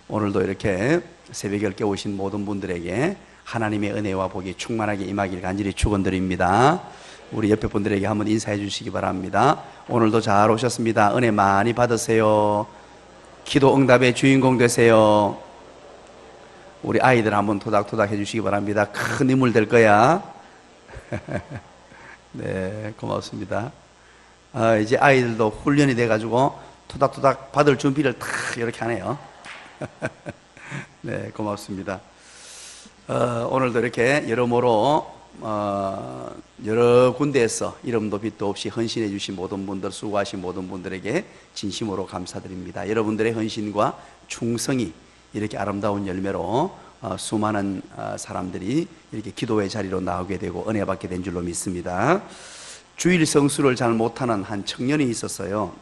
오늘도 이렇게 새벽에 깨우신 모든 분들에게 하나님의 은혜와 복이 충만하게 임하길 간절히 축원드립니다. 우리 옆에 분들에게 한번 인사해 주시기 바랍니다. 오늘도 잘 오셨습니다. 은혜 많이 받으세요. 기도 응답의 주인공 되세요. 우리 아이들 한번 토닥토닥 해 주시기 바랍니다. 큰 인물 될 거야. 네, 고맙습니다. 이제 아이들도 훈련이 돼가지고 토닥토닥 받을 준비를 다 이렇게 하네요. 네, 고맙습니다. 오늘도 이렇게 여러모로 여러 군데에서 이름도 빛도 없이 헌신해 주신 모든 분들, 수고하신 모든 분들에게 진심으로 감사드립니다. 여러분들의 헌신과 충성이 이렇게 아름다운 열매로 수많은 사람들이 이렇게 기도의 자리로 나오게 되고 은혜 받게 된 줄로 믿습니다. 주일 성수를 잘 못하는 한 청년이 있었어요.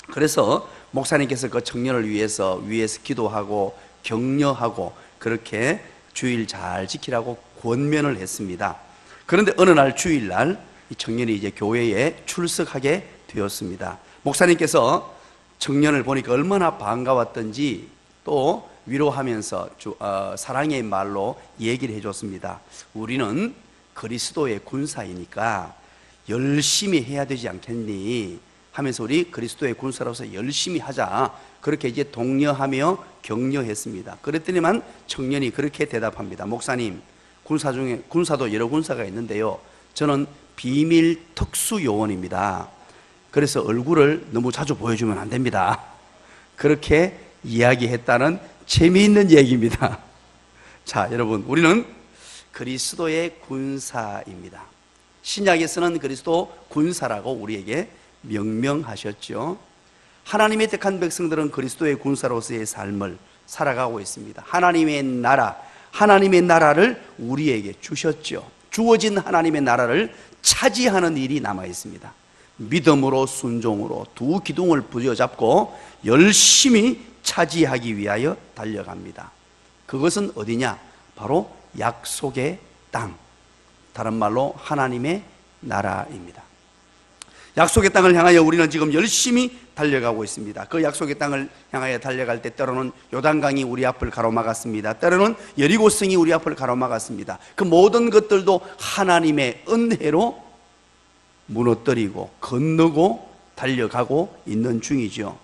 그래서 목사님께서 그 청년을 위해서 기도하고 격려하고 그렇게 주일 잘 지키라고 권면을 했습니다. 그런데 어느 날 주일날 이 청년이 이제 교회에 출석하게 되었습니다. 목사님께서 청년을 보니까 얼마나 반가웠던지 또 위로하면서 사랑의 말로 얘기를 해줬습니다. 우리는 그리스도의 군사이니까 열심히 해야 되지 않겠니? 하면서 우리 그리스도의 군사로서 열심히 하자. 그렇게 이제 독려하며 격려했습니다. 그랬더니만 청년이 그렇게 대답합니다. 목사님, 군사 중에 군사도 여러 군사가 있는데요. 저는 비밀 특수 요원입니다. 그래서 얼굴을 너무 자주 보여주면 안 됩니다. 그렇게 이야기했다는 재미있는 얘기입니다. 자, 여러분, 우리는 그리스도의 군사입니다. 신약에서는 그리스도 군사라고 우리에게 명명하셨죠. 하나님의 택한 백성들은 그리스도의 군사로서의 삶을 살아가고 있습니다. 하나님의 나라를 우리에게 주셨죠. 주어진 하나님의 나라를 차지하는 일이 남아 있습니다. 믿음으로 순종으로 두 기둥을 부여잡고 열심히 차지하기 위하여 달려갑니다. 그것은 어디냐? 바로 약속의 땅, 다른 말로 하나님의 나라입니다. 약속의 땅을 향하여 우리는 지금 열심히 달려가고 있습니다. 그 약속의 땅을 향하여 달려갈 때 때로는 요단강이 우리 앞을 가로막았습니다. 때로는 여리고성이 우리 앞을 가로막았습니다. 그 모든 것들도 하나님의 은혜로 무너뜨리고 건너고 달려가고 있는 중이죠.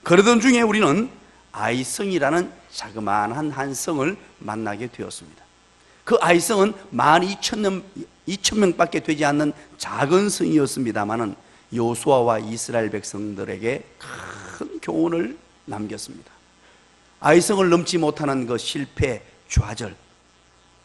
그러던 중에 우리는 아이성이라는 자그마한 한 성을 만나게 되었습니다. 그 아이성은 12,000명밖에 되지 않는 작은 성이었습니다마는 여호수아와 이스라엘 백성들에게 큰 교훈을 남겼습니다. 아이성을 넘지 못하는 그 실패, 좌절,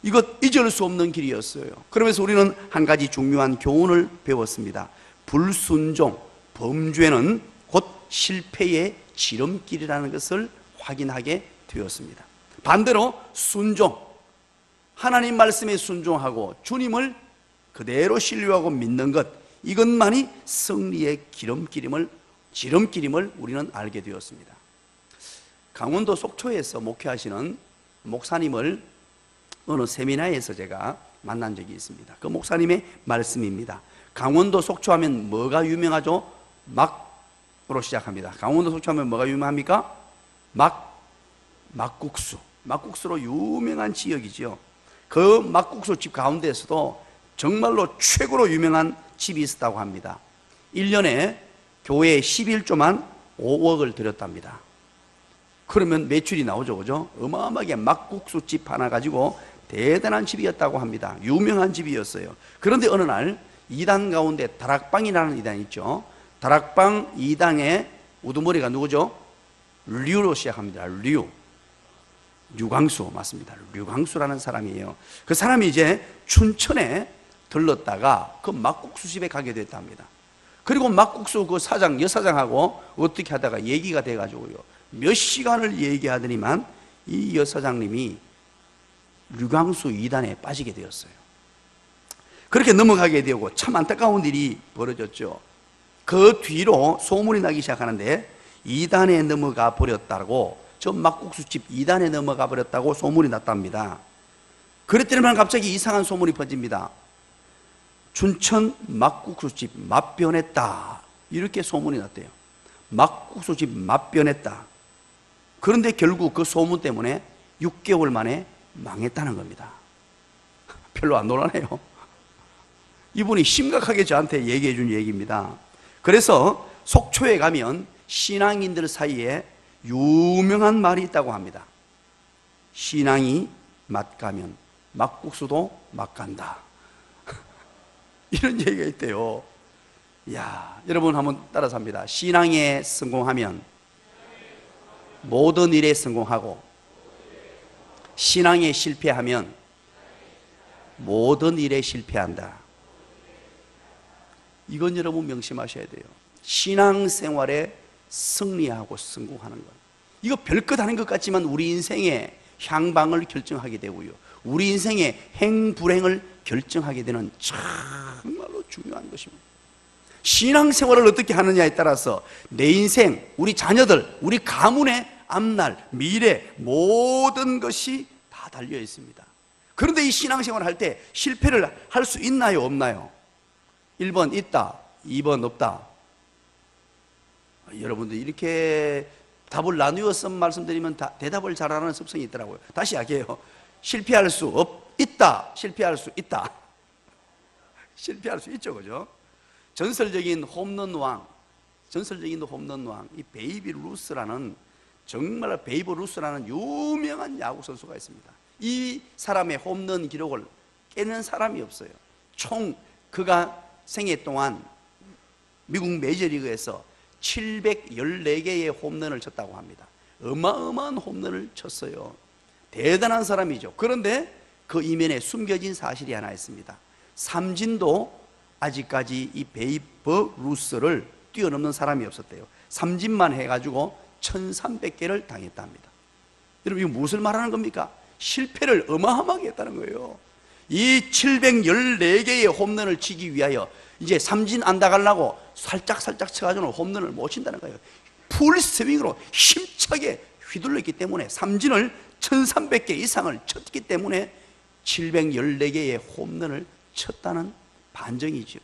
이것 잊을 수 없는 길이었어요. 그러면서 우리는 한 가지 중요한 교훈을 배웠습니다. 불순종, 범죄는 곧 실패의 지름길이라는 것을 확인하게 되었습니다. 반대로 순종, 하나님 말씀에 순종하고 주님을 그대로 신뢰하고 믿는 것, 이것만이 승리의 지름길임을 우리는 알게 되었습니다. 강원도 속초에서 목회하시는 목사님을 어느 세미나에서 제가 만난 적이 있습니다. 그 목사님의 말씀입니다. 강원도 속초하면 뭐가 유명하죠? 막으로 시작합니다. 강원도 속초하면 뭐가 유명합니까? 막국수로 유명한 지역이죠. 그 막국수 집 가운데에서도 정말로 최고로 유명한 집이 있었다고 합니다. 1년에 교회에 11조만 5억을 들였답니다. 그러면 매출이 나오죠, 그죠? 어마어마하게 막국수 집 하나 가지고 대단한 집이었다고 합니다. 유명한 집이었어요. 그런데 어느 날 2단 가운데 다락방이라는 2단이 있죠. 다락방 2단의 우두머리가 누구죠? 류로 시작합니다. 류광수 맞습니다. 류광수라는 사람이에요. 그 사람이 이제 춘천에 들렀다가 그 막국수 집에 가게 됐답니다. 그리고 막국수 그 여사장하고 어떻게 하다가 얘기가 돼가지고요. 몇 시간을 얘기하더니만 이 여사장님이 류광수 2단에 빠지게 되었어요. 그렇게 넘어가게 되고 참 안타까운 일이 벌어졌죠. 그 뒤로 소문이 나기 시작하는데 2단에 넘어가 버렸다고, 저 막국수집 2단에 넘어가 버렸다고 소문이 났답니다. 그랬더니만 갑자기 이상한 소문이 퍼집니다. 춘천 막국수집 맛변했다, 이렇게 소문이 났대요. 막국수집 맛변했다. 그런데 결국 그 소문 때문에 6개월 만에 망했다는 겁니다. 별로 안 놀라네요. 이분이 심각하게 저한테 얘기해 준 얘기입니다. 그래서 속초에 가면 신앙인들 사이에 유명한 말이 있다고 합니다. 신앙이 맛가면 막국수도 맛간다. 이런 얘기가 있대요. 야, 여러분 한번 따라서 합니다. 신앙에 성공하면 모든 일에 성공하고, 신앙에 실패하면 모든 일에 실패한다. 이건 여러분 명심하셔야 돼요. 신앙생활에 승리하고 성공하는 것, 이거 별것 아닌 것 같지만 우리 인생의 향방을 결정하게 되고요, 우리 인생의 행불행을 결정하게 되는 정말로 중요한 것입니다. 신앙생활을 어떻게 하느냐에 따라서 내 인생, 우리 자녀들, 우리 가문의 앞날, 미래, 모든 것이 다 달려 있습니다. 그런데 이 신앙생활을 할 때 실패를 할 수 있나요, 없나요? 1번 있다, 2번 없다. 여러분들 이렇게 답을 나누어서 말씀드리면 대답을 잘하는 습성이 있더라고요. 다시 할게요. 실패할 수 있다, 실패할 수 있다. 실패할 수 있죠, 그죠? 전설적인 홈런 왕, 이 베이비 루스라는, 정말 베이브 루스라는 유명한 야구 선수가 있습니다. 이 사람의 홈런 기록을 깨는 사람이 없어요. 총 그가 생애 동안 미국 메이저리그에서 714개의 홈런을 쳤다고 합니다. 어마어마한 홈런을 쳤어요. 대단한 사람이죠. 그런데 그 이면에 숨겨진 사실이 하나 있습니다. 삼진도 아직까지 이 베이브 루스를 뛰어넘는 사람이 없었대요. 삼진만 해가지고 1300개를 당했답니다. 여러분, 이거 무엇을 말하는 겁니까? 실패를 어마어마하게 했다는 거예요. 이 714개의 홈런을 치기 위하여 이제 삼진 안 나가려고 살짝 쳐가지고 홈런을 못 친다는 거예요. 풀 스윙으로 힘차게 휘둘렀기 때문에, 삼진을 1300개 이상을 쳤기 때문에 714개의 홈런을 쳤다는 반증이죠.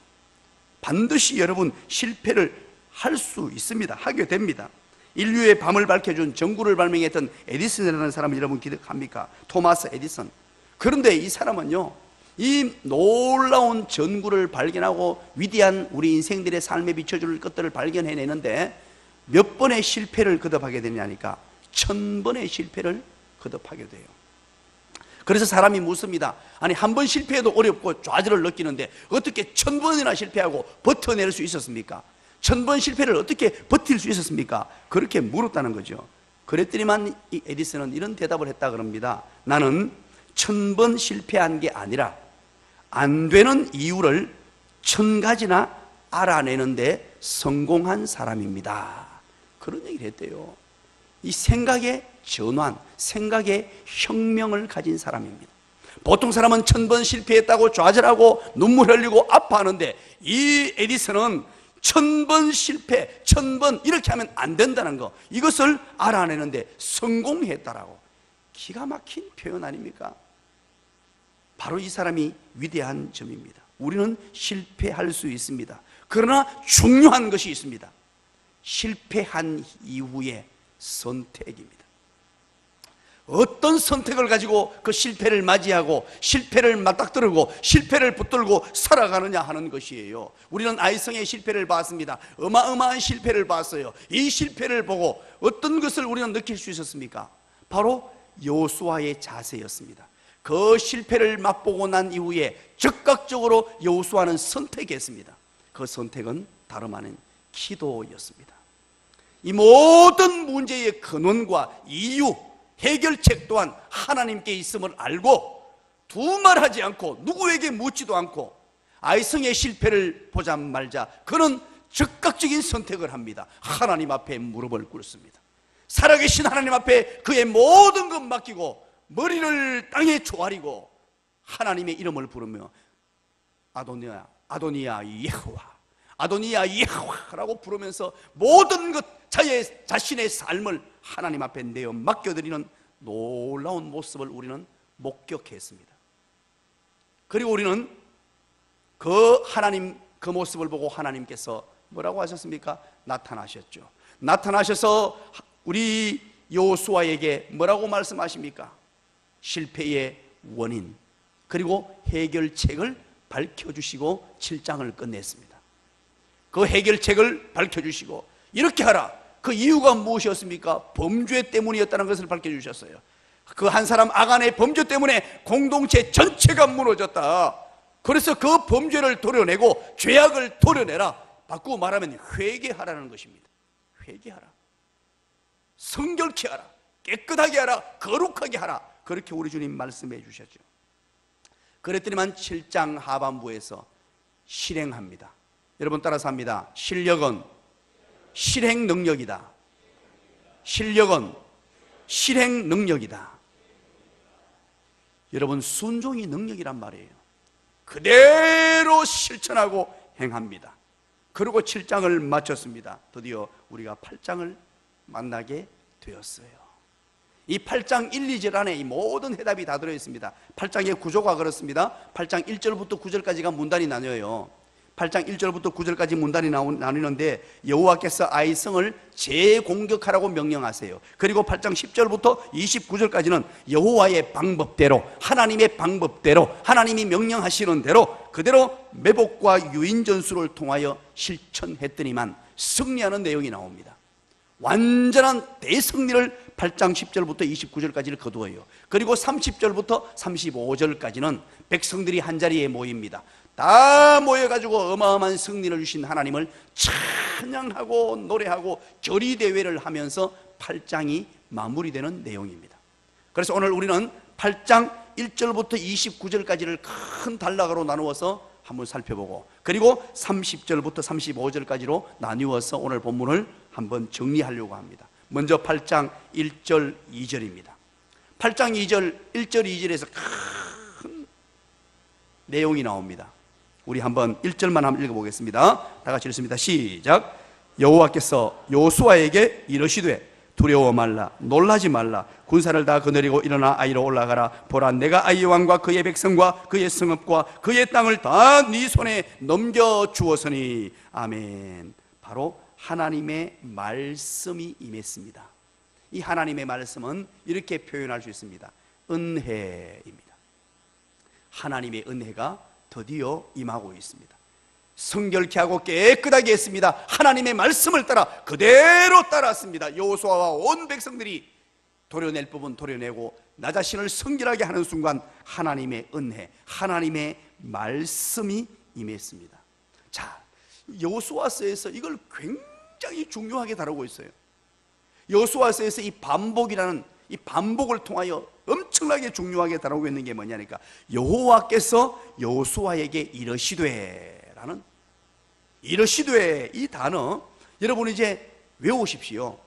반드시 여러분 실패를 할 수 있습니다. 하게 됩니다. 인류의 밤을 밝혀준 전구를 발명했던 에디슨이라는 사람을 여러분 기억합니까? 토마스 에디슨. 그런데 이 사람은요, 이 놀라운 전구를 발견하고 위대한 우리 인생들의 삶에 비춰줄 것들을 발견해내는데 몇 번의 실패를 거듭하게 되냐니까 1000번의 실패를 거듭하게 돼요. 그래서 사람이 묻습니다. 아니, 한 번 실패해도 어렵고 좌절을 느끼는데 어떻게 1000번이나 실패하고 버텨낼 수 있었습니까? 1000번 실패를 어떻게 버틸 수 있었습니까? 그렇게 물었다는 거죠. 그랬더니만 이 에디슨은 이런 대답을 했다 그럽니다. 나는 1000번 실패한 게 아니라 안 되는 이유를 1000가지나 알아내는데 성공한 사람입니다. 그런 얘기를 했대요. 이 생각의 전환, 생각의 혁명을 가진 사람입니다. 보통 사람은 1000번 실패했다고 좌절하고 눈물 흘리고 아파하는데 이 에디슨은 1000번 실패, 1000번 이렇게 하면 안 된다는 거, 이것을 알아내는데 성공했다라고. 기가 막힌 표현 아닙니까? 바로 이 사람이 위대한 점입니다. 우리는 실패할 수 있습니다. 그러나 중요한 것이 있습니다. 실패한 이후의 선택입니다. 어떤 선택을 가지고 그 실패를 맞이하고 실패를 맞닥뜨리고 실패를 붙들고 살아가느냐 하는 것이에요. 우리는 아이성의 실패를 봤습니다. 어마어마한 실패를 봤어요. 이 실패를 보고 어떤 것을 우리는 느낄 수 있었습니까? 바로 여호수아의 자세였습니다. 그 실패를 맛보고 난 이후에 즉각적으로 여호수아는 선택했습니다. 그 선택은 다름 아닌 기도였습니다. 이 모든 문제의 근원과 이유, 해결책 또한 하나님께 있음을 알고 두말하지 않고 누구에게 묻지도 않고 아이성의 실패를 보자 말자 그는 즉각적인 선택을 합니다. 하나님 앞에 무릎을 꿇습니다. 살아계신 하나님 앞에 그의 모든 것 맡기고 머리를 땅에 조아리고 하나님의 이름을 부르며 아도니아, 아도니아 예호와, 아도니아 예호와라고 부르면서 모든 것, 자신의 삶을 하나님 앞에 내어 맡겨드리는 놀라운 모습을 우리는 목격했습니다. 그리고 우리는 그 모습을 보고 하나님께서 뭐라고 하셨습니까? 나타나셨죠. 나타나셔서 우리 여호수아에게 뭐라고 말씀하십니까? 실패의 원인 그리고 해결책을 밝혀주시고 7장을 끝냈습니다. 그 해결책을 밝혀주시고 이렇게 하라. 그 이유가 무엇이었습니까? 범죄 때문이었다는 것을 밝혀주셨어요. 그 한 사람 아간의 범죄 때문에 공동체 전체가 무너졌다. 그래서 그 범죄를 도려내고 죄악을 도려내라. 바꾸고 말하면 회개하라는 것입니다. 회개하라. 성결케 하라. 깨끗하게 하라. 거룩하게 하라. 그렇게 우리 주님 말씀해 주셨죠. 그랬더니만 7장 하반부에서 실행합니다. 여러분 따라서 합니다. 실력은 실행 능력이다. 실력은 실행 능력이다. 여러분 순종이 능력이란 말이에요. 그대로 실천하고 행합니다. 그리고 7장을 마쳤습니다. 드디어 우리가 8장을 만나게 되었어요. 이 8장 1, 2절 안에 이 모든 해답이 다 들어있습니다. 8장의 구조가 그렇습니다. 8장 1절부터 9절까지가 문단이 나뉘어요. 8장 1절부터 9절까지 문단이 나뉘는데 여호와께서 아이성을 재공격하라고 명령하세요. 그리고 8장 10절부터 29절까지는 여호와의 방법대로, 하나님의 방법대로, 하나님이 명령하시는 대로 그대로 매복과 유인전술을 통하여 실천했더니만 승리하는 내용이 나옵니다. 완전한 대승리를 8장 10절부터 29절까지를 거두어요. 그리고 30절부터 35절까지는 백성들이 한자리에 모입니다. 다 모여가지고 어마어마한 승리를 주신 하나님을 찬양하고 노래하고 결의대회를 하면서 8장이 마무리되는 내용입니다. 그래서 오늘 우리는 8장 1절부터 29절까지를 큰 단락으로 나누어서 한번 살펴보고 그리고 30절부터 35절까지로 나누어서 오늘 본문을 한번 정리하려고 합니다. 먼저 8장 1절 2절입니다. 8장 2절 1절 2절에서 큰 내용이 나옵니다. 우리 한번 1절만 한번 읽어보겠습니다. 다 같이 읽습니다. 시작. 여호와께서 여호수아에게 이르시되 두려워 말라 놀라지 말라 군사를 다 거느리고 일어나 아이로 올라가라. 보라 내가 아이 왕과 그의 백성과 그의 성읍과 그의 땅을 다 네 손에 넘겨주었으니. 아멘. 바로 하나님의 말씀이 임했습니다. 이 하나님의 말씀은 이렇게 표현할 수 있습니다. 은혜입니다. 하나님의 은혜가 드디어 임하고 있습니다. 성결케 하고 깨끗하게 했습니다. 하나님의 말씀을 따라 그대로 따랐습니다. 여호수아와 온 백성들이 도려낼 부분 도려내고 나 자신을 성결하게 하는 순간 하나님의 은혜, 하나님의 말씀이 임했습니다. 자, 여호수아서에서 이걸 굉장히 중요하게 다루고 있어요. 여호수아서에서 이 반복이라는 이 반복을 통하여 엄청나게 중요하게 다루고 있는 게 뭐냐니까 여호와께서 여호수아에게 이르시되라는 이르시되 이 단어 여러분 이제 외우십시오.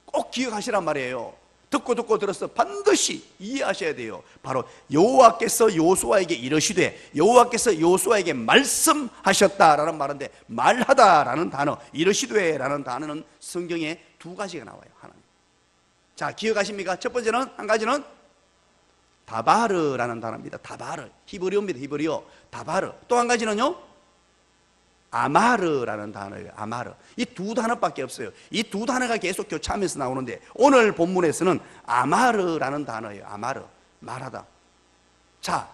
꼭 기억하시란 말이에요. 듣고 들어서 반드시 이해하셔야 돼요. 바로 여호와께서 여호수아에게 이르시되 여호와께서 여호수아에게 말씀하셨다라는 말인데 말하다라는 단어 이르시되라는 단어는 성경에 두 가지가 나와요. 하나님. 자, 기억하십니까? 첫 번째는 한 가지는 다바르라는 단어입니다. 다바르. 히브리어입니다. 히브리어. 다바르. 또 한 가지는요. 아마르라는 단어예요. 아마르. 이 두 단어밖에 없어요. 이 두 단어가 계속 교차하면서 나오는데 오늘 본문에서는 아마르라는 단어예요. 아마르. 말하다. 자,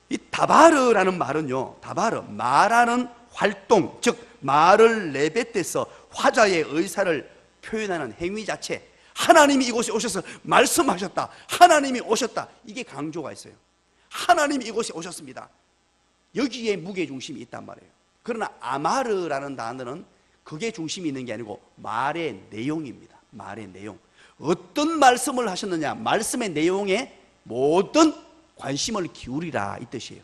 이 다바르라는 말은요. 다바르. 말하는 활동, 즉 말을 내뱉대서 화자의 의사를 표현하는 행위 자체. 하나님이 이곳에 오셔서 말씀하셨다. 하나님이 오셨다. 이게 강조가 있어요. 하나님이 이곳에 오셨습니다. 여기에 무게중심이 있단 말이에요. 그러나 아마르라는 단어는 그게 중심이 있는 게 아니고 말의 내용입니다. 말의 내용. 어떤 말씀을 하셨느냐, 말씀의 내용에 모든 관심을 기울이라 이 뜻이에요.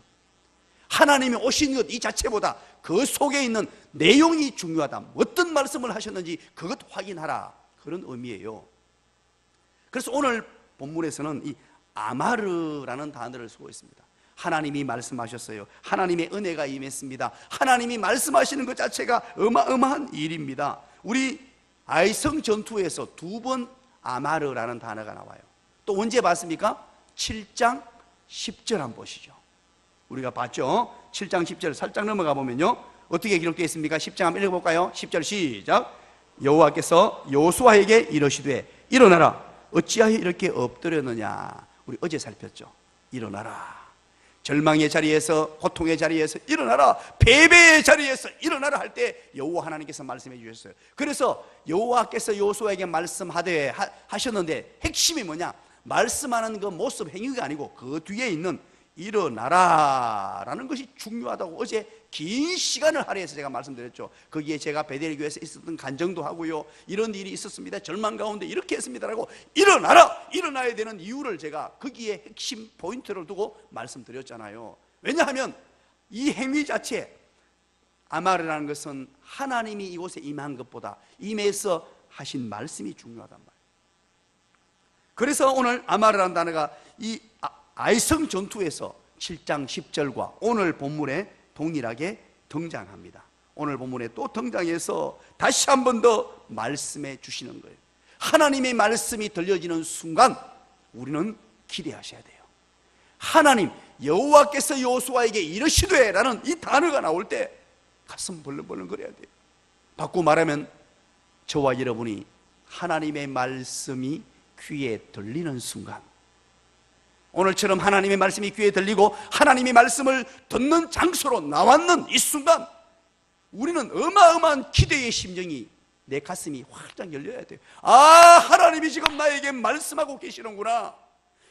하나님이 오신 것 이 자체보다 그 속에 있는 내용이 중요하다. 어떤 말씀을 하셨는지 그것 확인하라. 그런 의미예요. 그래서 오늘 본문에서는 이 아마르라는 단어를 쓰고 있습니다. 하나님이 말씀하셨어요. 하나님의 은혜가 임했습니다. 하나님이 말씀하시는 것 자체가 어마어마한 일입니다. 우리 아이성 전투에서 두 번 아마르라는 단어가 나와요. 또 언제 봤습니까? 7장 10절 한번 보시죠. 우리가 봤죠? 7장 10절 살짝 넘어가 보면요 어떻게 기록되어 있습니까? 10장 한번 읽어볼까요? 10절 시작. 여호와께서 여호수아에게 이르시되 일어나라 어찌하여 이렇게 엎드렸느냐. 우리 어제 살폈죠. 일어나라. 절망의 자리에서, 고통의 자리에서 일어나라. 패배의 자리에서 일어나라 할 때 여호와 하나님께서 말씀해 주셨어요. 그래서 여호와께서 여호수아에게 말씀하되 하셨는데, 핵심이 뭐냐? 말씀하는 그 모습, 행위가 아니고 그 뒤에 있는 일어나라 라는 것이 중요하다고 어제 긴 시간을 할애해서 제가 말씀드렸죠. 거기에 제가 베델 교회에서 있었던 간증도 하고요, 이런 일이 있었습니다, 절망 가운데 이렇게 했습니다라고, 일어나라, 일어나야 되는 이유를 제가 거기에 핵심 포인트를 두고 말씀드렸잖아요. 왜냐하면 이 행위 자체, 아마르라는 것은 하나님이 이곳에 임한 것보다 임해서 하신 말씀이 중요하단 말이에요. 그래서 오늘 아마르라는 단어가 이 아이성 전투에서 7장 10절과 오늘 본문에 동일하게 등장합니다. 오늘 본문에 또 등장해서 다시 한 번 더 말씀해 주시는 거예요. 하나님의 말씀이 들려지는 순간 우리는 기대하셔야 돼요. 하나님, 여호와께서 여호수아에게 이르시되 라는 이 단어가 나올 때 가슴 벌렁벌렁 거려야 돼요. 바꾸고 말하면 저와 여러분이 하나님의 말씀이 귀에 들리는 순간, 오늘처럼 하나님의 말씀이 귀에 들리고 하나님의 말씀을 듣는 장소로 나왔는 이 순간, 우리는 어마어마한 기대의 심정이, 내 가슴이 활짝 열려야 돼요. 아, 하나님이 지금 나에게 말씀하고 계시는구나.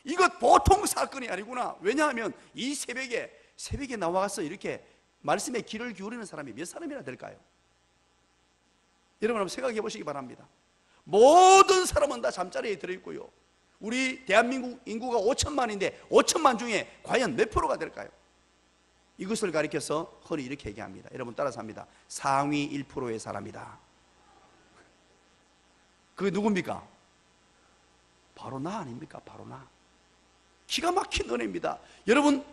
이것 보통 사건이 아니구나. 왜냐하면 이 새벽에 나와서 이렇게 말씀에 귀를 기울이는 사람이 몇 사람이나 될까요? 여러분 한번 생각해 보시기 바랍니다. 모든 사람은 다 잠자리에 들어있고요, 우리 대한민국 인구가 5천만인데 5천만 중에 과연 몇 프로가 될까요? 이것을 가리켜서 흔히 이렇게 얘기합니다. 여러분 따라서 합니다. 상위 1%의 사람이다. 그게 누굽니까? 바로 나 아닙니까? 바로 나. 기가 막힌 은혜입니다. 여러분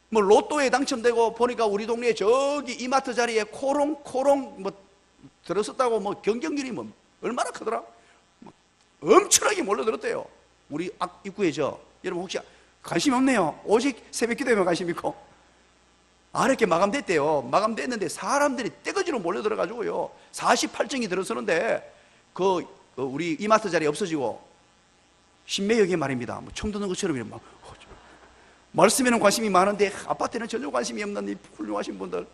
뭐 로또에 당첨되고 보니까 우리 동네에 저기 이마트 자리에 코롱 뭐 들었었다고, 뭐 경쟁률이 뭐 얼마나 크더라? 엄청나게 몰려들었대요. 우리 앞 입구에죠. 여러분 혹시 관심이 없네요. 오직 새벽 기도에만 관심 있고. 이렇게 마감됐대요. 마감됐는데 사람들이 떼거지로 몰려들어가지고요, 48정이 들어서는데 우리 이마트 자리 없어지고 신매역에 말입니다, 뭐 총 드는 것처럼 이렇게 막 말씀에는 관심이 많은데 아파트에는 전혀 관심이 없는 이 훌륭하신 분들,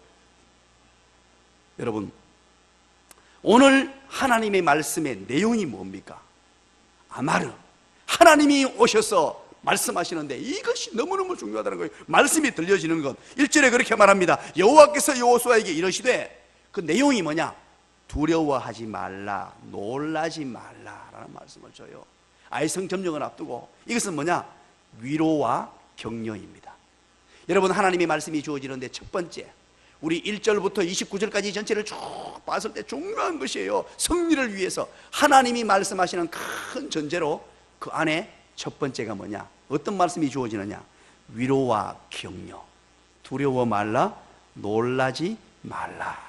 여러분 오늘 하나님의 말씀의 내용이 뭡니까? 아마르, 하나님이 오셔서 말씀하시는데 이것이 너무너무 중요하다는 거예요. 말씀이 들려지는 것. 1절에 그렇게 말합니다. 여호와께서 여호수아에게 이르시되, 그 내용이 뭐냐? 두려워하지 말라, 놀라지 말라라는 말씀을 줘요. 아이성 점령을 앞두고 이것은 뭐냐? 위로와 격려입니다. 여러분 하나님의 말씀이 주어지는데 첫 번째, 우리 1절부터 29절까지 전체를 쭉 봤을 때 중요한 것이에요. 승리를 위해서 하나님이 말씀하시는 큰 전제로 그 안에 첫 번째가 뭐냐? 어떤 말씀이 주어지느냐? 위로와 격려. 두려워 말라, 놀라지 말라.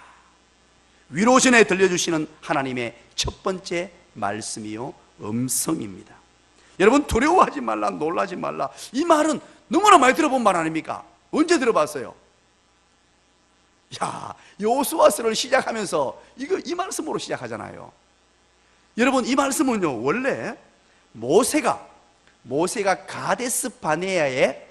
위로 전에 들려주시는 하나님의 첫 번째 말씀이요, 음성입니다. 여러분 두려워하지 말라, 놀라지 말라, 이 말은 너무나 많이 들어본 말 아닙니까? 언제 들어봤어요? 여호수아서를 시작하면서 이 말씀으로 시작하잖아요. 여러분 이 말씀은요, 원래 모세가 가데스 바네아에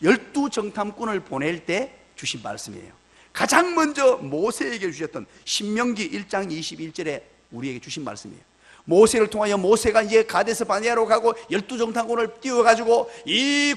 12정탐꾼을 보낼 때 주신 말씀이에요. 가장 먼저 모세에게 주셨던 신명기 1장 21절에 우리에게 주신 말씀이에요. 모세를 통하여 모세가 이제 가데스 바네아로 가고 12정탐꾼을 띄워가지고 이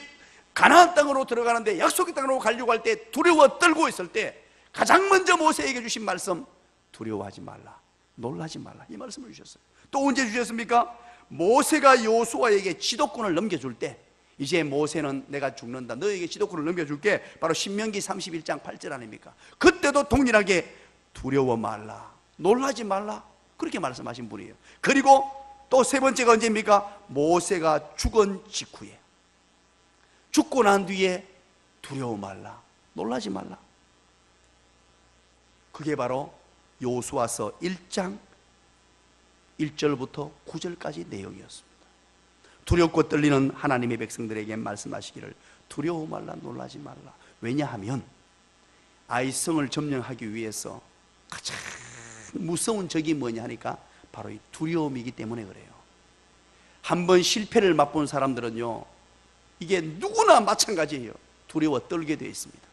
가나안 땅으로 들어가는데, 약속의 땅으로 가려고 할 때 두려워 떨고 있을 때 가장 먼저 모세에게 주신 말씀, 두려워하지 말라, 놀라지 말라, 이 말씀을 주셨어요. 또 언제 주셨습니까? 모세가 여호수아에게 지도권을 넘겨줄 때, 이제 모세는 내가 죽는다, 너에게 지도권을 넘겨줄게, 바로 신명기 31장 8절 아닙니까? 그때도 동일하게 두려워 말라, 놀라지 말라, 그렇게 말씀하신 분이에요. 그리고 또 세 번째가 언제입니까? 모세가 죽은 직후에, 죽고 난 뒤에 두려워 말라, 놀라지 말라. 그게 바로 여호수아서 1장 1절부터 9절까지 내용이었습니다. 두렵고 떨리는 하나님의 백성들에게 말씀하시기를 두려워 말라, 놀라지 말라. 왜냐하면 아이성을 점령하기 위해서 가장 무서운 적이 뭐냐 하니까 바로 이 두려움이기 때문에 그래요. 한번 실패를 맛본 사람들은요, 이게 누구나 마찬가지예요. 두려워 떨게 되어 있습니다.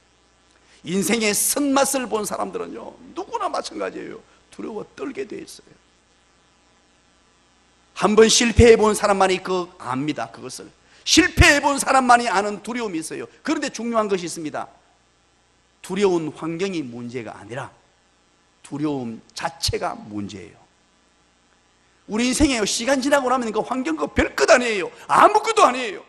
인생의 쓴맛을 본 사람들은요, 누구나 마찬가지예요. 두려워 떨게 되어 있어요. 한번 실패해 본 사람만이 압니다. 그것을 실패해 본 사람만이 아는 두려움이 있어요. 그런데 중요한 것이 있습니다. 두려운 환경이 문제가 아니라 두려움 자체가 문제예요. 우리 인생에요, 시간 지나고 나면 그 환경 별것 아니에요. 아무것도 아니에요.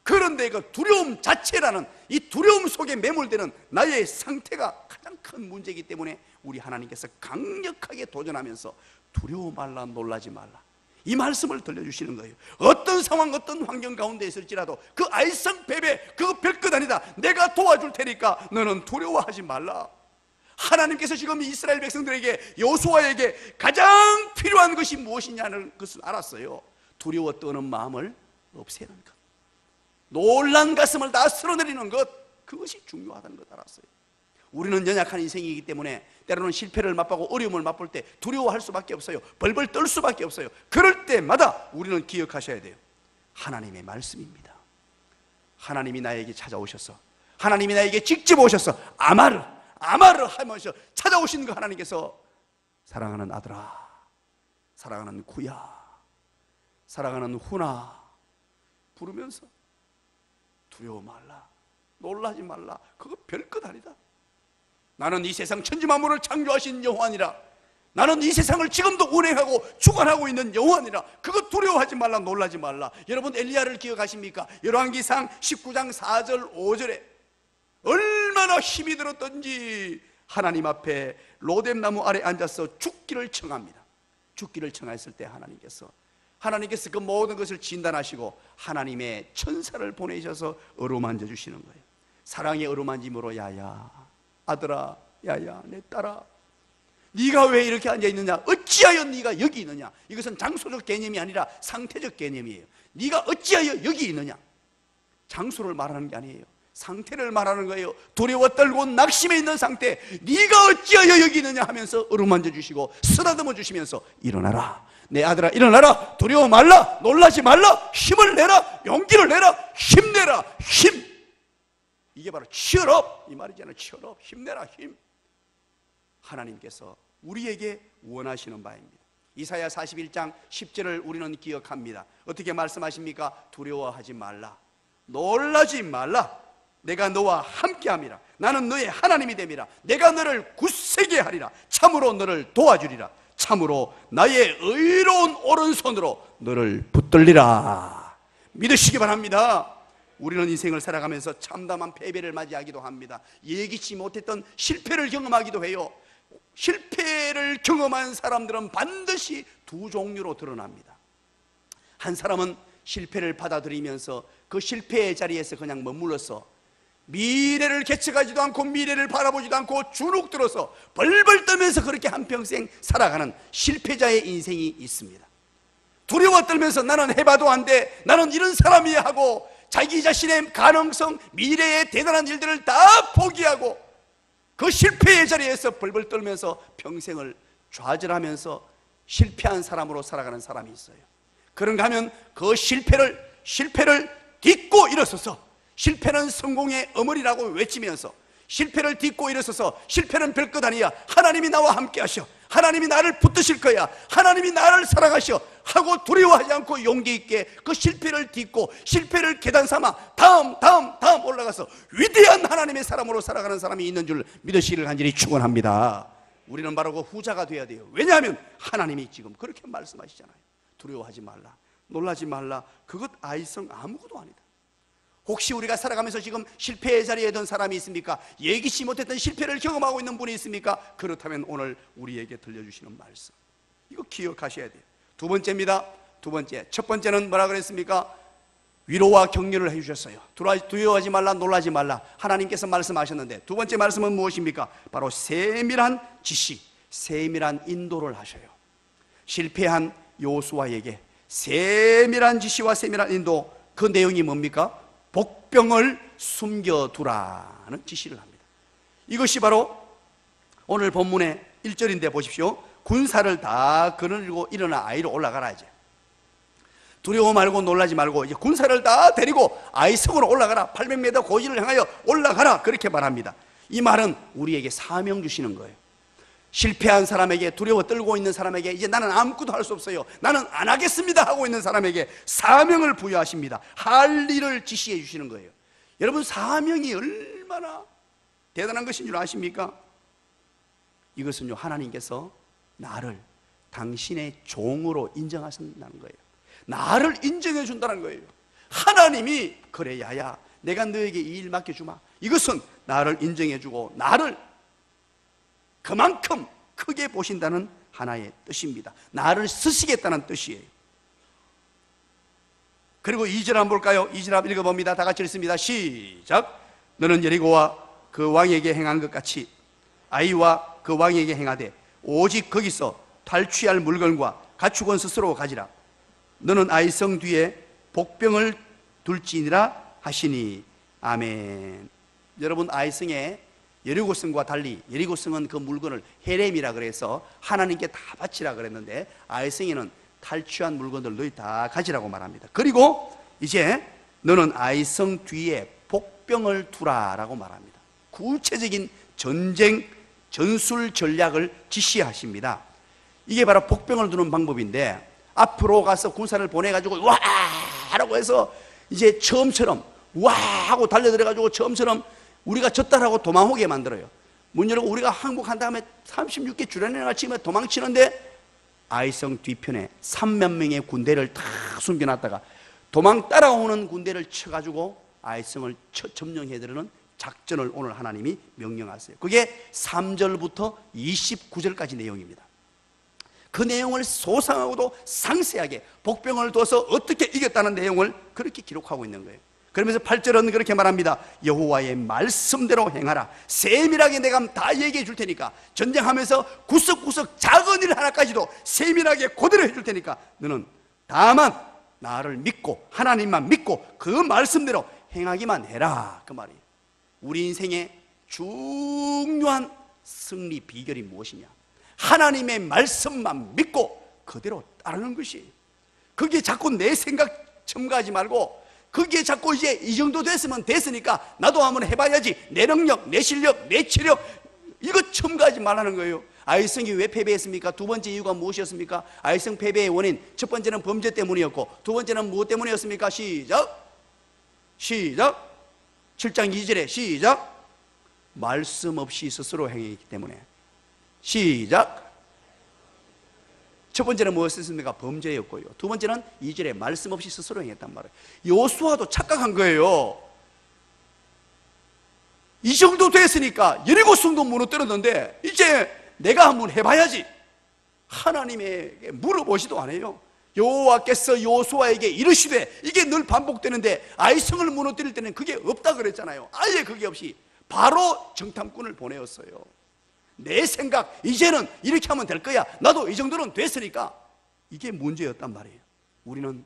그런데 그 두려움 자체라는 이 두려움 속에 매몰되는 나의 상태가 가장 큰 문제이기 때문에 우리 하나님께서 강력하게 도전하면서 두려워 말라, 놀라지 말라, 이 말씀을 들려주시는 거예요. 어떤 상황, 어떤 환경 가운데 있을지라도 그 알성배배 그거 별것 아니다. 내가 도와줄 테니까 너는 두려워하지 말라. 하나님께서 지금 이스라엘 백성들에게, 여호수아에게 가장 필요한 것이 무엇이냐는 것을 알았어요. 두려워 떠는 마음을 없애는 것, 놀란 가슴을 다 쓸어내리는 것, 그것이 중요하다는 것 알았어요. 우리는 연약한 인생이기 때문에 때로는 실패를 맛보고 어려움을 맛볼 때 두려워할 수밖에 없어요. 벌벌 떨 수밖에 없어요. 그럴 때마다 우리는 기억하셔야 돼요. 하나님의 말씀입니다. 하나님이 나에게 찾아오셔서, 하나님이 나에게 직접 오셔서 아마르 하면서 찾아오신 그 하나님께서 사랑하는 아들아, 사랑하는 구야, 사랑하는 후나 부르면서 두려워 말라, 놀라지 말라, 그거 별것 아니다. 나는 이 세상 천지만물을 창조하신 여호와니라. 나는 이 세상을 지금도 운행하고 주관하고 있는 여호와니라. 그거 두려워하지 말라, 놀라지 말라. 여러분 엘리야를 기억하십니까? 열왕기상 19장 4절 5절에 얼마나 힘이 들었던지 하나님 앞에 로뎀나무 아래 앉아서 죽기를 청합니다. 죽기를 청했을 때 하나님께서 그 모든 것을 진단하시고 하나님의 천사를 보내셔서 어루만져 주시는 거예요. 사랑의 어루만짐으로, 야야 아들아, 야야 내 딸아, 네가 왜 이렇게 앉아있느냐, 어찌하여 네가 여기 있느냐. 이것은 장소적 개념이 아니라 상태적 개념이에요. 네가 어찌하여 여기 있느냐, 장소를 말하는 게 아니에요. 상태를 말하는 거예요. 두려워 떨고 낙심해 있는 상태, 네가 어찌하여 여기 있느냐 하면서 어루만져 주시고 쓰다듬어 주시면서 일어나라, 내 아들아 일어나라, 두려워 말라, 놀라지 말라, 힘을 내라, 용기를 내라, 힘내라, 힘. 이게 바로 치열업 이 말이잖아요. 치열업, 힘내라, 힘. 하나님께서 우리에게 원하시는 바입니다. 이사야 41장 10절을 우리는 기억합니다. 어떻게 말씀하십니까? 두려워하지 말라, 놀라지 말라, 내가 너와 함께함이라. 나는 너의 하나님이 됨이라. 내가 너를 굳세게 하리라. 참으로 너를 도와주리라. 참으로 나의 의로운 오른손으로 너를 붙들리라. 믿으시기 바랍니다. 우리는 인생을 살아가면서 참담한 패배를 맞이하기도 합니다. 예기치 못했던 실패를 경험하기도 해요. 실패를 경험한 사람들은 반드시 두 종류로 드러납니다. 한 사람은 실패를 받아들이면서 그 실패의 자리에서 그냥 머물러서 미래를 개척하지도 않고 미래를 바라보지도 않고 주눅 들어서 벌벌 떨면서 그렇게 한평생 살아가는 실패자의 인생이 있습니다. 두려워 떨면서 나는 해봐도 안 돼, 나는 이런 사람이야 하고 자기 자신의 가능성, 미래의 대단한 일들을 다 포기하고 그 실패의 자리에서 벌벌 떨면서 평생을 좌절하면서 실패한 사람으로 살아가는 사람이 있어요. 그런가 하면 그 실패를 딛고 일어서서 실패는 성공의 어머니라고 외치면서 실패를 딛고 일어서서 실패는 별것 아니야, 하나님이 나와 함께 하셔, 하나님이 나를 붙드실 거야, 하나님이 나를 사랑하셔 하고 두려워하지 않고 용기 있게 그 실패를 딛고 실패를 계단 삼아 다음 올라가서 위대한 하나님의 사람으로 살아가는 사람이 있는 줄 믿으시기를 간절히 축원합니다. 우리는 바로 그 후자가 돼야 돼요. 왜냐하면 하나님이 지금 그렇게 말씀하시잖아요. 두려워하지 말라, 놀라지 말라, 그것 아이성 아무것도 아니다. 혹시 우리가 살아가면서 지금 실패의 자리에 든 사람이 있습니까? 예기치 못했던 실패를 경험하고 있는 분이 있습니까? 그렇다면 오늘 우리에게 들려주시는 말씀, 이거 기억하셔야 돼요. 두 번째입니다. 첫 번째는 뭐라 그랬습니까? 위로와 격려를 해주셨어요. 두려워하지 말라, 놀라지 말라, 하나님께서 말씀하셨는데 두 번째 말씀은 무엇입니까? 바로 세밀한 지시, 세밀한 인도를 하셔요. 실패한 여호수아에게 세밀한 지시와 세밀한 인도, 그 내용이 뭡니까? 복병을 숨겨두라는 지시를 합니다. 이것이 바로 오늘 본문의 1절인데 보십시오. 군사를 다 거느리고 일어나 아이로 올라가라. 이제 두려워 말고 놀라지 말고 이제 군사를 다 데리고 아이성으로 올라가라. 800m 고지를 향하여 올라가라. 그렇게 말합니다. 이 말은 우리에게 사명 주시는 거예요. 실패한 사람에게, 두려워 떨고 있는 사람에게, 이제 나는 아무것도 할 수 없어요, 나는 안 하겠습니다 하고 있는 사람에게 사명을 부여하십니다. 할 일을 지시해 주시는 거예요. 여러분, 사명이 얼마나 대단한 것인 줄 아십니까? 이것은요, 하나님께서 나를 당신의 종으로 인정하신다는 거예요. 나를 인정해 준다는 거예요. 하나님이 그래 야야, 내가 너에게 이 일 맡겨주마. 이것은 나를 인정해 주고 나를 그만큼 크게 보신다는 하나의 뜻입니다. 나를 쓰시겠다는 뜻이에요. 그리고 2절 한번 볼까요? 2절 한번 읽어봅니다. 다 같이 읽습니다. 시작. 너는 여리고와 그 왕에게 행한 것 같이 아이와 그 왕에게 행하되 오직 거기서 탈취할 물건과 가축은 스스로 가지라. 너는 아이성 뒤에 복병을 둘지니라 하시니. 아멘. 여러분, 아이성에 여리고성과 달리, 여리고성은 그 물건을 헤렘이라 그래서 하나님께 다 바치라 그랬는데, 아이성에는 탈취한 물건들 너희 다 가지라고 말합니다. 그리고 이제 너는 아이성 뒤에 복병을 두라 라고 말합니다. 구체적인 전쟁 전술 전략을 지시하십니다. 이게 바로 복병을 두는 방법인데, 앞으로 가서 군사를 보내가지고 와 라고 해서 이제 처음처럼 와 하고 달려들어가지고 처음처럼 우리가 졌다라고 도망오게 만들어요. 문 열고 우리가 항복한 다음에 36개 주련을 치면 도망치는데, 아이성 뒤편에 3만 명의 군대를 다 숨겨놨다가 도망 따라오는 군대를 쳐가지고 아이성을 점령해드리는 작전을 오늘 하나님이 명령하세요. 그게 3절부터 29절까지 내용입니다. 그 내용을 소상하고도 상세하게 복병을 둬서 어떻게 이겼다는 내용을 그렇게 기록하고 있는 거예요. 그러면서 8절은 그렇게 말합니다. 여호와의 말씀대로 행하라. 세밀하게 내가 다 얘기해 줄 테니까, 전쟁하면서 구석구석 작은 일 하나까지도 세밀하게 그대로 해줄 테니까 너는 다만 나를 믿고 하나님만 믿고 그 말씀대로 행하기만 해라, 그 말이에요. 우리 인생의 중요한 승리 비결이 무엇이냐? 하나님의 말씀만 믿고 그대로 따르는 것이. 그게 자꾸 내 생각 첨가하지 말고, 그게 자꾸 이제 이 정도 됐으면 됐으니까 나도 한번 해봐야지, 내 능력, 내 실력, 내 체력, 이거 첨가하지 말라는 거예요. 아이성이 왜 패배했습니까? 두 번째 이유가 무엇이었습니까? 아이성 패배의 원인, 첫 번째는 범죄 때문이었고, 두 번째는 무엇 때문이었습니까? 시작. 7장 2절에 시작. 말씀 없이 스스로 행했기 때문에. 시작. 첫 번째는 무엇이었습니까? 범죄였고요. 두 번째는 2절에 말씀 없이 스스로 행했단 말이에요. 여호수아도 착각한 거예요. 이 정도 됐으니까 여리고성도 무너뜨렸는데 이제 내가 한번 해봐야지, 하나님에게 물어보지도 않아요. 여호와께서 여호수아에게 이르시되, 이게 늘 반복되는데 아이성을 무너뜨릴 때는 그게 없다 그랬잖아요. 아예 그게 없이 바로 정탐꾼을 보내었어요. 내 생각, 이제는 이렇게 하면 될 거야, 나도 이 정도는 됐으니까. 이게 문제였단 말이에요. 우리는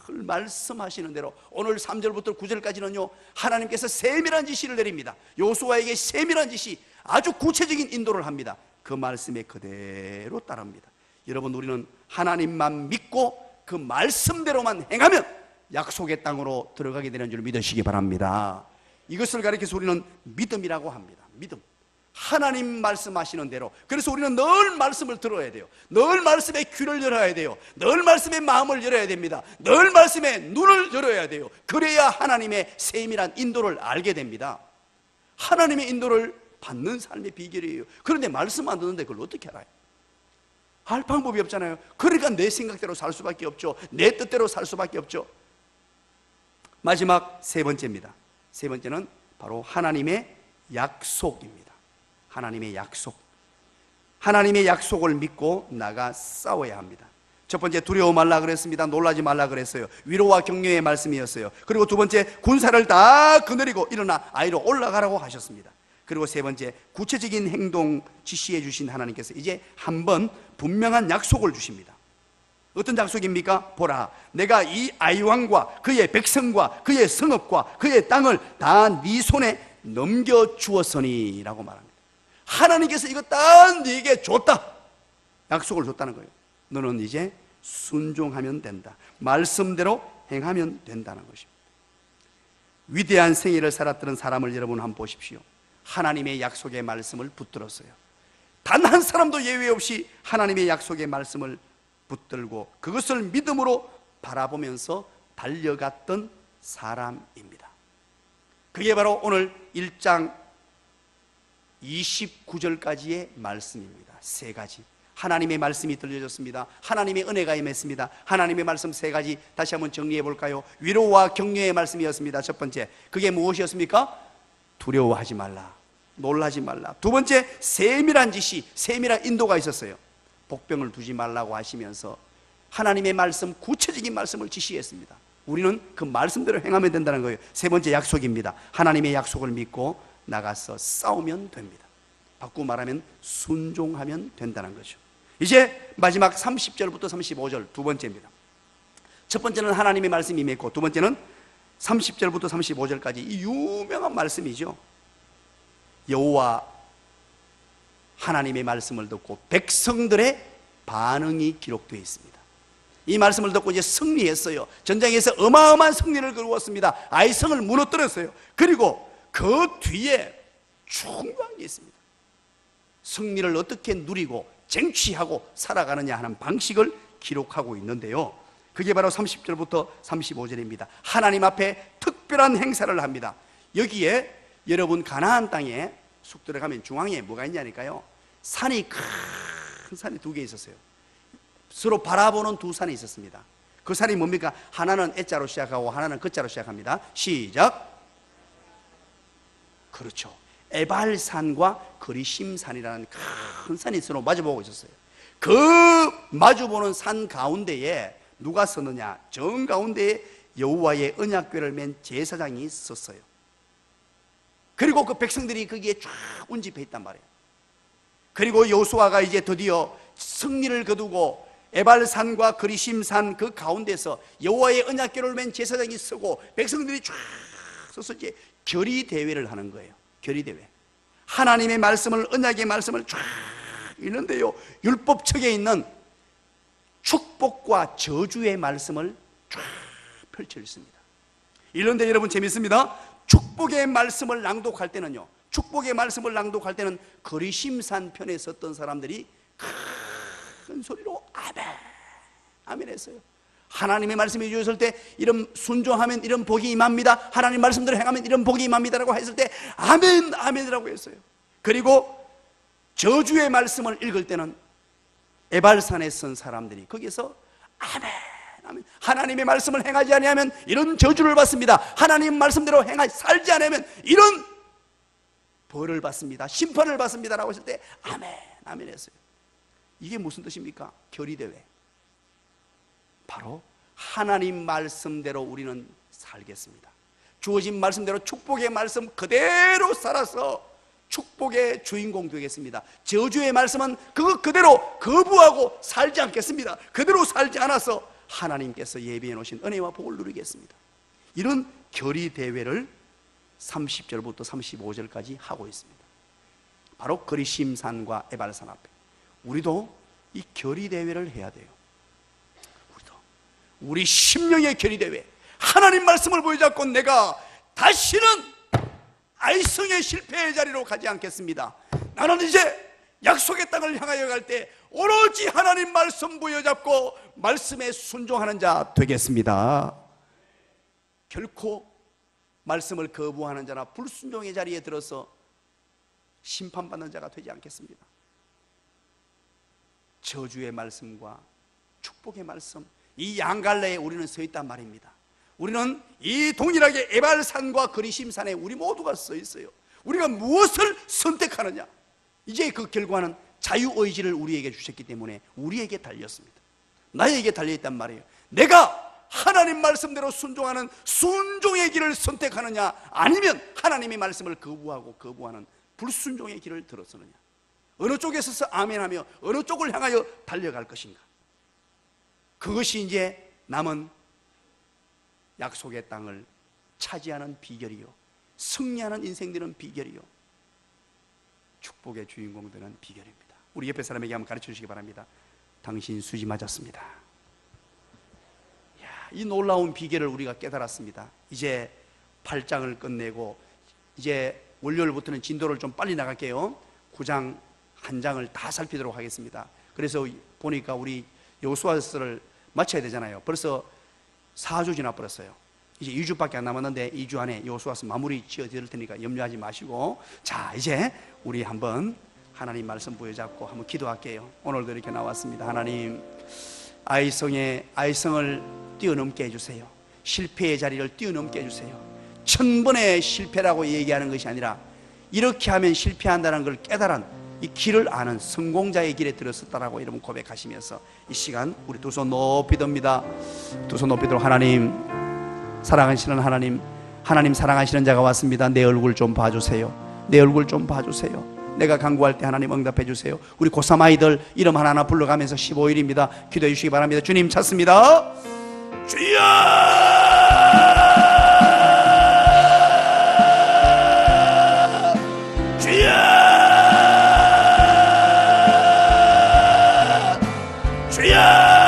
늘 말씀하시는 대로 오늘 3절부터 9절까지는요, 하나님께서 세밀한 지시를 내립니다. 여호수아에게 세밀한 지시, 아주 구체적인 인도를 합니다. 그 말씀에 그대로 따릅니다. 여러분, 우리는 하나님만 믿고 그 말씀대로만 행하면 약속의 땅으로 들어가게 되는 줄 믿으시기 바랍니다. 이것을 가리켜서 우리는 믿음이라고 합니다. 믿음. 하나님 말씀하시는 대로. 그래서 우리는 늘 말씀을 들어야 돼요. 늘 말씀에 귀를 열어야 돼요. 늘 말씀에 마음을 열어야 됩니다. 늘 말씀에 눈을 열어야 돼요. 그래야 하나님의 세밀한 인도를 알게 됩니다. 하나님의 인도를 받는 삶의 비결이에요. 그런데 말씀 안 듣는데 그걸 어떻게 알아요? 할 방법이 없잖아요. 그러니까 내 생각대로 살 수밖에 없죠. 내 뜻대로 살 수밖에 없죠. 마지막 세 번째입니다. 세 번째는 바로 하나님의 약속입니다. 하나님의 약속. 하나님의 약속을 믿고 나가 싸워야 합니다. 첫 번째, 두려워 말라 그랬습니다. 놀라지 말라 그랬어요. 위로와 격려의 말씀이었어요. 그리고 두 번째, 군사를 다 거느리고 일어나 아이로 올라가라고 하셨습니다. 그리고 세 번째, 구체적인 행동 지시해 주신 하나님께서 이제 한번 분명한 약속을 주십니다. 어떤 약속입니까? 보라, 내가 이 아이왕과 그의 백성과 그의 성읍과 그의 땅을 다 네 손에 넘겨주었으니 라고 말합니다. 하나님께서 이거 다 네게 줬다, 약속을 줬다는 거예요. 너는 이제 순종하면 된다. 말씀대로 행하면 된다는 것입니다. 위대한 생애를 살았던 사람을 여러분 한번 보십시오. 하나님의 약속의 말씀을 붙들었어요. 단 한 사람도 예외 없이 하나님의 약속의 말씀을 붙들고 그것을 믿음으로 바라보면서 달려갔던 사람입니다. 그게 바로 오늘 1장 29절까지의 말씀입니다. 세 가지. 하나님의 말씀이 들려졌습니다. 하나님의 은혜가 임했습니다. 하나님의 말씀 세 가지 다시 한번 정리해 볼까요? 위로와 격려의 말씀이었습니다. 첫 번째, 그게 무엇이었습니까? 두려워하지 말라, 놀라지 말라. 두 번째, 세밀한 지시, 세밀한 인도가 있었어요. 복병을 두지 말라고 하시면서 하나님의 말씀, 구체적인 말씀을 지시했습니다. 우리는 그 말씀대로 행하면 된다는 거예요. 세 번째, 약속입니다. 하나님의 약속을 믿고 나가서 싸우면 됩니다. 바꾸고 말하면 순종하면 된다는 거죠. 이제 마지막 30절부터 35절 두 번째입니다. 첫 번째는 하나님의 말씀이 임했고, 두 번째는 30절부터 35절까지 이 유명한 말씀이죠. 여호와 하나님의 말씀을 듣고 백성들의 반응이 기록되어 있습니다. 이 말씀을 듣고 이제 승리했어요. 전장에서 어마어마한 승리를 거두었습니다. 아이성을 무너뜨렸어요. 그리고 그 뒤에 중요한 게 있습니다. 승리를 어떻게 누리고 쟁취하고 살아가느냐 하는 방식을 기록하고 있는데요, 그게 바로 30절부터 35절입니다. 하나님 앞에 특별한 행사를 합니다. 여기에 여러분 가나안 땅에 쑥 들어가면 중앙에 뭐가 있냐니까요, 산이 큰 산이 두 개 있었어요. 서로 바라보는 두 산이 있었습니다. 그 산이 뭡니까? 하나는 애자로 시작하고 하나는 그자로 시작합니다. 시작. 그렇죠. 에발산과 그리심산이라는 큰 산이 서로 마주보고 있었어요. 그 마주보는 산 가운데에 누가 섰느냐? 정 가운데에 여호와의 언약궤를 맨 제사장이 섰어요. 그리고 그 백성들이 거기에 쫙 운집해 있단 말이에요. 그리고 여호수아가 이제 드디어 승리를 거두고 에발산과 그리심산 그 가운데서 여호와의 언약궤를 맨 제사장이 서고 백성들이 쫙 서서 이제 결의 대회를 하는 거예요. 결의 대회. 하나님의 말씀을, 언약의 말씀을 쫙 읽는데요, 율법책에 있는 축복과 저주의 말씀을 쫙 펼쳐 있습니다. 이런데 여러분 재밌습니다. 축복의 말씀을 낭독할 때는요, 축복의 말씀을 낭독할 때는 그리심산 편에 섰던 사람들이 큰 소리로 아멘, 아멘 했어요. 하나님의 말씀이 주셨을 때 이런 순종하면 이런 복이 임합니다, 하나님 말씀대로 행하면 이런 복이 임합니다라고 했을 때 아멘, 아멘이라고 했어요. 그리고 저주의 말씀을 읽을 때는 에발산에 선 사람들이 거기서 아멘, 아멘, 하나님의 말씀을 행하지 아니하면 이런 저주를 받습니다, 하나님 말씀대로 살지 않으면 이런 벌을 받습니다, 심판을 받습니다라고 했을 때 아멘, 아멘 했어요. 이게 무슨 뜻입니까? 결의대회. 바로 하나님 말씀대로 우리는 살겠습니다. 주어진 말씀대로 축복의 말씀 그대로 살아서 축복의 주인공 되겠습니다. 저주의 말씀은 그거 그대로 거부하고 살지 않겠습니다. 그대로 살지 않아서 하나님께서 예비해 놓으신 은혜와 복을 누리겠습니다. 이런 결의대회를 30절부터 35절까지 하고 있습니다. 바로 그리심산과 에발산 앞에 우리도 이 결의대회를 해야 돼요. 우리 심령의 결의대회, 하나님 말씀을 보여잡고 내가 다시는 아이성의 실패의 자리로 가지 않겠습니다. 나는 이제 약속의 땅을 향하여 갈 때 오로지 하나님 말씀 보여잡고 말씀에 순종하는 자 되겠습니다. 결코 말씀을 거부하는 자나 불순종의 자리에 들어서 심판받는 자가 되지 않겠습니다. 저주의 말씀과 축복의 말씀, 이 양갈래에 우리는 서 있단 말입니다. 우리는 이 동일하게 에발산과 그리심산에 우리 모두가 서 있어요. 우리가 무엇을 선택하느냐, 이제 그 결과는 자유의지를 우리에게 주셨기 때문에 우리에게 달렸습니다. 나에게 달려있단 말이에요. 내가 하나님 말씀대로 순종하는 순종의 길을 선택하느냐, 아니면 하나님의 말씀을 거부하는 불순종의 길을 들어서느냐, 어느 쪽에 서서 아멘하며 어느 쪽을 향하여 달려갈 것인가. 그것이 이제 남은 약속의 땅을 차지하는 비결이요, 승리하는 인생 되는 비결이요, 축복의 주인공 되는 비결입니다. 우리 옆에 사람에게 한번 가르쳐 주시기 바랍니다. 당신 수지 맞았습니다. 이 놀라운 비결을 우리가 깨달았습니다. 이제 8장을 끝내고 이제 월요일부터는 진도를 좀 빨리 나갈게요. 9장 한 장을 다 살피도록 하겠습니다. 그래서 보니까 우리 여호수아서를 마쳐야 되잖아요. 벌써 4주 지나버렸어요. 이제 2주밖에 안 남았는데 2주 안에 여호수아서 마무리 지어드릴 테니까 염려하지 마시고, 자 이제 우리 한번 하나님 말씀 부여잡고 한번 기도할게요. 오늘도 이렇게 나왔습니다. 하나님, 아이성을 뛰어넘게 해주세요. 실패의 자리를 뛰어넘게 해주세요. 1000번의 실패라고 얘기하는 것이 아니라 이렇게 하면 실패한다는 걸 깨달은 이 길을 아는 성공자의 길에 들었었다라고 여러분 고백하시면서 이 시간 우리 두 손 높이 듭니다. 두 손 높이 들어. 하나님 사랑하시는 하나님, 하나님 사랑하시는 자가 왔습니다. 내 얼굴 좀 봐주세요. 내 얼굴 좀 봐주세요. 내가 간구할 때 하나님 응답해 주세요. 우리 고3 아이들 이름 하나하나 불러가면서 15일입니다. 기도해 주시기 바랍니다. 주님 찾습니다. 주여! 주여! 주여!